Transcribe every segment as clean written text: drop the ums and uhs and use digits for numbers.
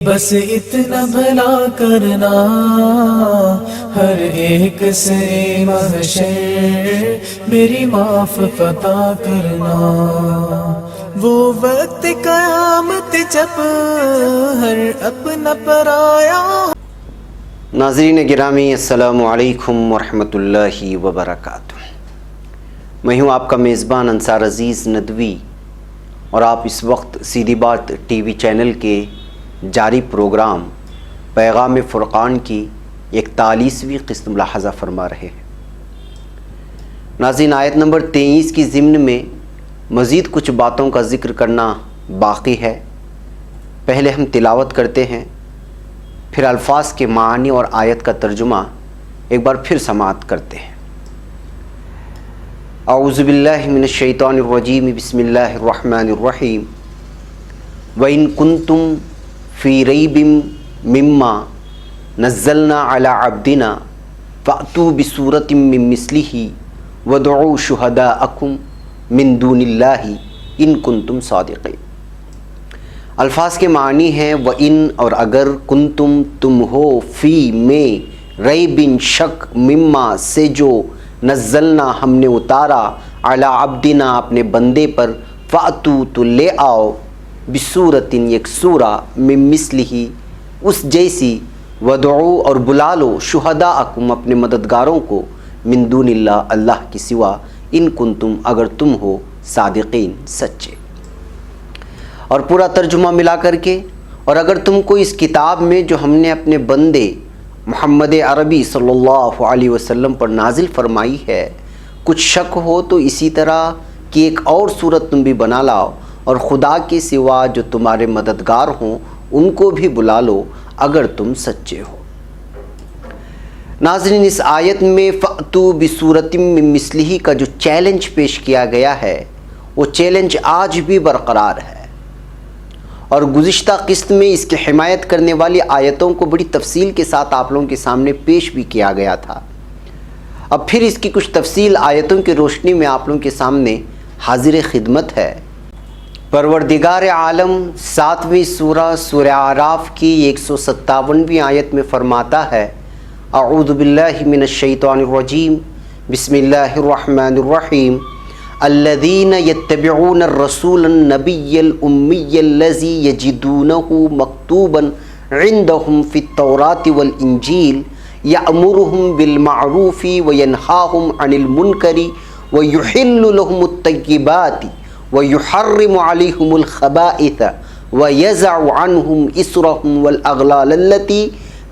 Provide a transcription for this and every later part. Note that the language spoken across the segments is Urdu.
بس اتنا بھلا کرنا ہر ایک سے محشر میری معاف عطا کرنا، وہ وقت قیامت جب ہر اپنا پرایا۔ ناظرین گرامی، السلام علیکم ورحمۃ اللہ وبرکاتہ۔ میں ہوں آپ کا میزبان انصار عزیز ندوی، اور آپ اس وقت سیدھی بات ٹی وی چینل کے جاری پروگرام پیغام فرقان کی 41ویں قسط ملاحظہ فرما رہے ہیں۔ ناظرین، آیت نمبر 23 کی ضمن میں مزید کچھ باتوں کا ذکر کرنا باقی ہے۔ پہلے ہم تلاوت کرتے ہیں، پھر الفاظ کے معنی اور آیت کا ترجمہ ایک بار پھر سماعت کرتے ہیں۔ اعوذ باللہ من الشیطان الرجیم، بسم اللہ الرحمن الرحیم۔ وَإِن كُنتُم فِي رَيْبٍ مِّمَّا نَزَّلْنَا عَلَىٰ عَبْدِنَا فَأْتُوا بِسُورَةٍ مِّن مِّثْلِهِ وَادْعُوا شُهَدَاءَكُم مِّن دُونِ اللَّهِ إِن كُنتُم صَادِقِينَ۔ الفاظ کے معنی ہیں وَإِن، اور اگر، کنتم تم ہو، فی میں، ریبن شک، مما سے جو، نزلنا ہم نے اتارا، علی عبدنا اپنے بندے پر، فاتو تو لے آؤ، بصورتن ایک سورہ، من مثلہ اس جیسی، ودعو اور بلا لو، شہداءکم اپنے مددگاروں کو، من دون اللہ اللہ کی سوا، ان کنتم اگر تم ہو، صادقین سچے۔ اور پورا ترجمہ ملا کر کے، اور اگر تم کو اس کتاب میں جو ہم نے اپنے بندے محمد عربی صلی اللہ علیہ وسلم پر نازل فرمائی ہے کچھ شک ہو، تو اسی طرح کی ایک اور صورت تم بھی بنا لاؤ، اور خدا کے سوا جو تمہارے مددگار ہوں ان کو بھی بلا لو اگر تم سچے ہو۔ ناظرین، اس آیت میں فَأْتُوا بِسُورَةٍ مِّن مِّثْلِهِ کا جو چیلنج پیش کیا گیا ہے، وہ چیلنج آج بھی برقرار ہے، اور گزشتہ قسط میں اس کی حمایت کرنے والی آیتوں کو بڑی تفصیل کے ساتھ آپ لوگوں کے سامنے پیش بھی کیا گیا تھا۔ اب پھر اس کی کچھ تفصیل آیتوں کی روشنی میں آپ لوگوں کے سامنے حاضر خدمت ہے۔ پروردگار عالم 7ویں سورہ اعراف کی 157ویں آیت میں فرماتا ہے، اعوذ باللہ من الشیطان الرجیم، بسم اللہ الرحمن الرحیم۔ الذین یتبعون الرسول النبی الامی الذی یجدونہ مکتوبا عندہم فی التوراۃ والانجیل یأمرہم بالمعروف وینہاہم عن المنکر ویحل لہم الطیبات ویحرم علیہم الخبائث ویضع عنہم اسرہم والاغلال التی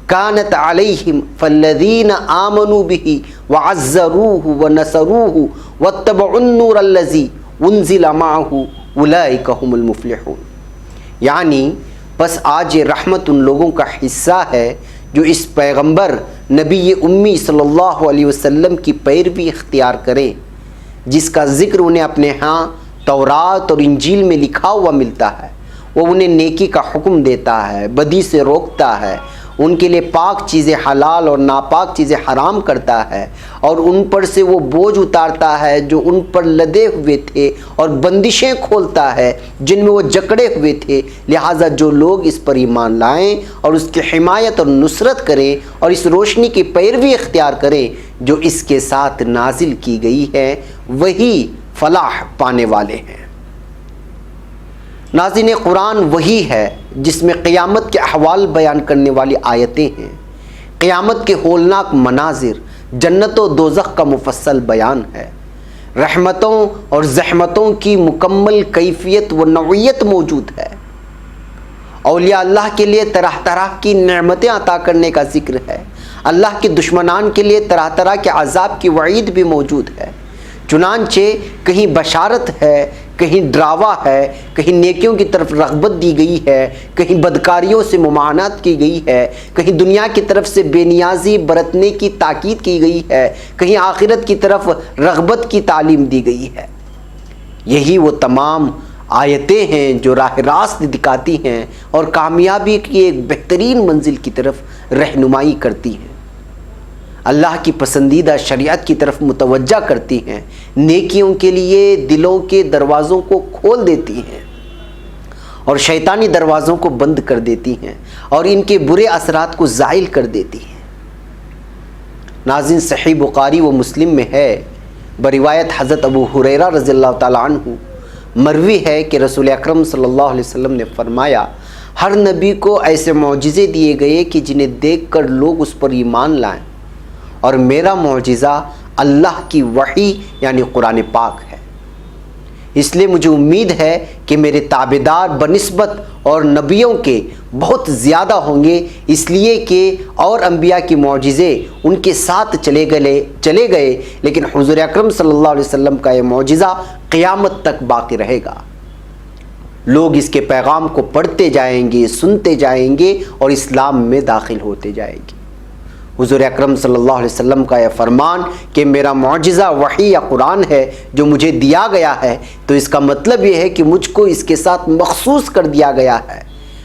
كانت علیہم فالذین آمنوا بہ وعزروہ ونصروہ واتبعوا النور الذی انزل معہ اولئک هم المفلحون۔ یعنی بس آج یہ رحمت ان لوگوں کا حصہ ہے جو اس پیغمبر نبی امی صلی اللہ علیہ وسلم کی پیروی اختیار کریں، جس کا ذکر انہیں اپنے ہاں تورات اور انجیل میں لکھا ہوا ملتا ہے۔ وہ انہیں نیکی کا حکم دیتا ہے، بدی سے روکتا ہے، ان کے لیے پاک چیزیں حلال اور ناپاک چیزیں حرام کرتا ہے، اور ان پر سے وہ بوجھ اتارتا ہے جو ان پر لدے ہوئے تھے، اور بندشیں کھولتا ہے جن میں وہ جکڑے ہوئے تھے۔ لہٰذا جو لوگ اس پر ایمان لائیں اور اس کی حمایت اور نصرت کریں اور اس روشنی کی پیروی اختیار کریں جو اس کے ساتھ نازل کی گئی ہے، وہی فلاح پانے والے ہیں۔ ناظرین، قرآن وہی ہے جس میں قیامت کے احوال بیان کرنے والی آیتیں ہیں، قیامت کے ہولناک مناظر، جنت و دوزخ کا مفصل بیان ہے، رحمتوں اور زحمتوں کی مکمل کیفیت و نوعیت موجود ہے، اولیاء اللہ کے لیے طرح طرح کی نعمتیں عطا کرنے کا ذکر ہے، اللہ کے دشمنان کے لیے طرح طرح کے عذاب کی وعید بھی موجود ہے۔ چنانچہ کہیں بشارت ہے، کہیں ڈراوا ہے، کہیں نیکیوں کی طرف رغبت دی گئی ہے، کہیں بدکاریوں سے ممانعت کی گئی ہے، کہیں دنیا کی طرف سے بے نیازی برتنے کی تاکید کی گئی ہے، کہیں آخرت کی طرف رغبت کی تعلیم دی گئی ہے۔ یہی وہ تمام آیتیں ہیں جو راہ راست دکھاتی ہیں اور کامیابی کی ایک بہترین منزل کی طرف رہنمائی کرتی ہیں، اللہ کی پسندیدہ شریعت کی طرف متوجہ کرتی ہیں، نیکیوں کے لیے دلوں کے دروازوں کو کھول دیتی ہیں، اور شیطانی دروازوں کو بند کر دیتی ہیں اور ان کے برے اثرات کو زائل کر دیتی ہیں۔ ناظرین، صحیح بخاری و مسلم میں ہے، بروایت حضرت ابو ہریرہ رضی اللہ تعالیٰ عنہ مروی ہے کہ رسول اکرم صلی اللہ علیہ وسلم نے فرمایا، ہر نبی کو ایسے معجزے دیے گئے کہ جنہیں دیکھ کر لوگ اس پر ایمان لائیں، اور میرا معجزہ اللہ کی وحی یعنی قرآن پاک ہے۔ اس لیے مجھے امید ہے کہ میرے تابعدار بنسبت اور نبیوں کے بہت زیادہ ہوں گے، اس لیے کہ اور انبیاء کی معجزے ان کے ساتھ چلے گئے، لیکن حضور اکرم صلی اللہ علیہ وسلم کا یہ معجزہ قیامت تک باقی رہے گا۔ لوگ اس کے پیغام کو پڑھتے جائیں گے، سنتے جائیں گے اور اسلام میں داخل ہوتے جائیں گے۔ حضور اکرم صلی اللہ علیہ وسلم کا یہ فرمان کہ میرا معجزہ وحی یا قرآن ہے جو مجھے دیا گیا ہے، تو اس کا مطلب یہ ہے کہ مجھ کو اس کے ساتھ مخصوص کر دیا گیا ہے،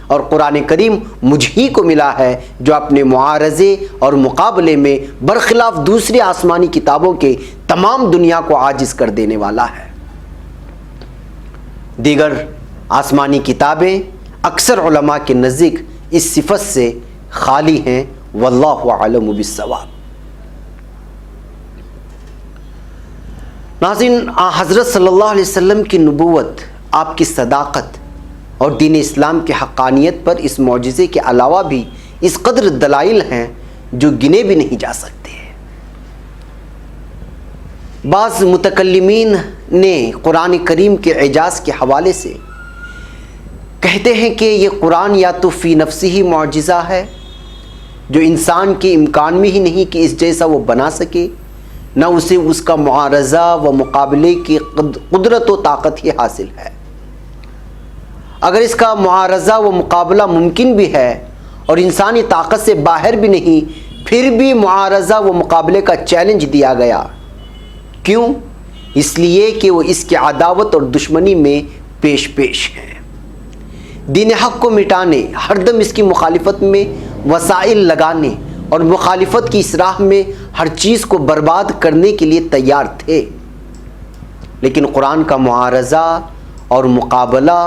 اور قرآن کریم مجھ ہی کو ملا ہے جو اپنے معارضے اور مقابلے میں برخلاف دوسری آسمانی کتابوں کے تمام دنیا کو عاجز کر دینے والا ہے۔ دیگر آسمانی کتابیں اکثر علماء کے نزدیک اس صفت سے خالی ہیں، واللہ اعلم بالصواب۔ ناظرین، حضرت صلی اللہ علیہ وسلم کی نبوت، آپ کی صداقت اور دین اسلام کی حقانیت پر اس معجزے کے علاوہ بھی اس قدر دلائل ہیں جو گنے بھی نہیں جا سکتے۔ بعض متکلمین نے قرآن کریم کے اعجاز کے حوالے سے کہتے ہیں کہ یہ قرآن یا تو فی نفسی ہی معجزہ ہے، جو انسان کے امکان میں ہی نہیں کہ اس جیسا وہ بنا سکے، نہ اسے اس کا معارضہ و مقابلے کی قدرت و طاقت ہی حاصل ہے۔ اگر اس کا معارضہ و مقابلہ ممکن بھی ہے اور انسانی طاقت سے باہر بھی نہیں، پھر بھی معارضہ و مقابلے کا چیلنج دیا گیا۔ کیوں؟ اس لیے کہ وہ اس کی عداوت اور دشمنی میں پیش ہیں۔ دین حق کو مٹانے، ہر دم اس کی مخالفت میں وسائل لگانے اور مخالفت کی اس راہ میں ہر چیز کو برباد کرنے کے لیے تیار تھے، لیکن قرآن کا معارضہ اور مقابلہ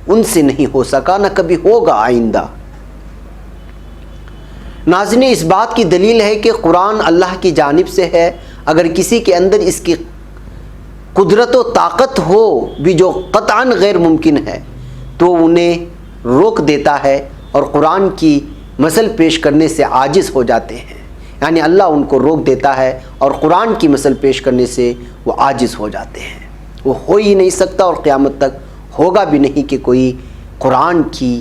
ان سے نہیں ہو سکا، نہ کبھی ہوگا آئندہ۔ ناظرین، اس بات کی دلیل ہے کہ قرآن اللہ کی جانب سے ہے۔ اگر کسی کے اندر اس کی قدرت و طاقت ہو بھی جو قطعاً غیر ممکن ہے، تو انہیں روک دیتا ہے اور قرآن کی مثل پیش کرنے سے عاجز ہو جاتے ہیں، یعنی اللہ ان کو روک دیتا ہے اور قرآن کی مثل پیش کرنے سے وہ عاجز ہو جاتے ہیں۔ وہ ہو ہی نہیں سکتا اور قیامت تک ہوگا بھی نہیں کہ کوئی قرآن کی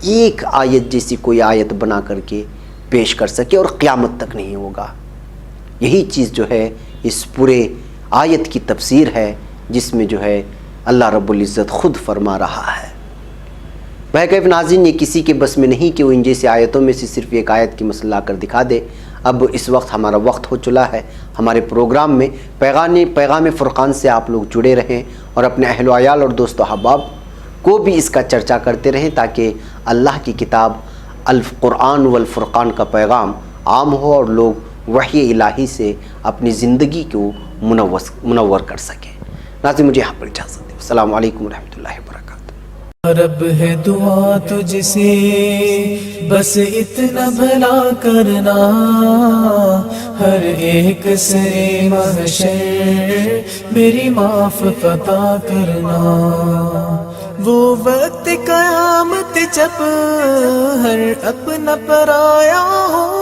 ایک آیت جیسی کوئی آیت بنا کر کے پیش کر سکے، اور قیامت تک نہیں ہوگا۔ یہی چیز جو ہے اس پورے آیت کی تفسیر ہے، جس میں جو ہے اللہ رب العزت خود فرما رہا ہے۔ بہرکیف ناظرین، یہ کسی کے بس میں نہیں کہ وہ ان جیسی آیتوں میں سے صرف ایک آیت کی مثل لا کر دکھا دے۔ اب اس وقت ہمارا وقت ہو چلا ہے، ہمارے پروگرام میں پیغام فرقان سے آپ لوگ جڑے رہیں اور اپنے اہل و عیال اور دوست و احباب کو بھی اس کا چرچا کرتے رہیں، تاکہ اللہ کی کتاب القرآن والفرقان کا پیغام عام ہو اور لوگ وحی الہی سے اپنی زندگی کو منور کر سکیں۔ ناظرین، مجھے یہاں پر اجازت دیں۔ السلام علیکم ورحمۃ اللہ وبرکاتہ۔ رب ہے دعا تجھ سے بس اتنا بھلا کرنا، ہر ایک سے محشر میری معاف عطا کرنا۔ وہ وقت قیامت جب ہر اپنا پرایا ہو،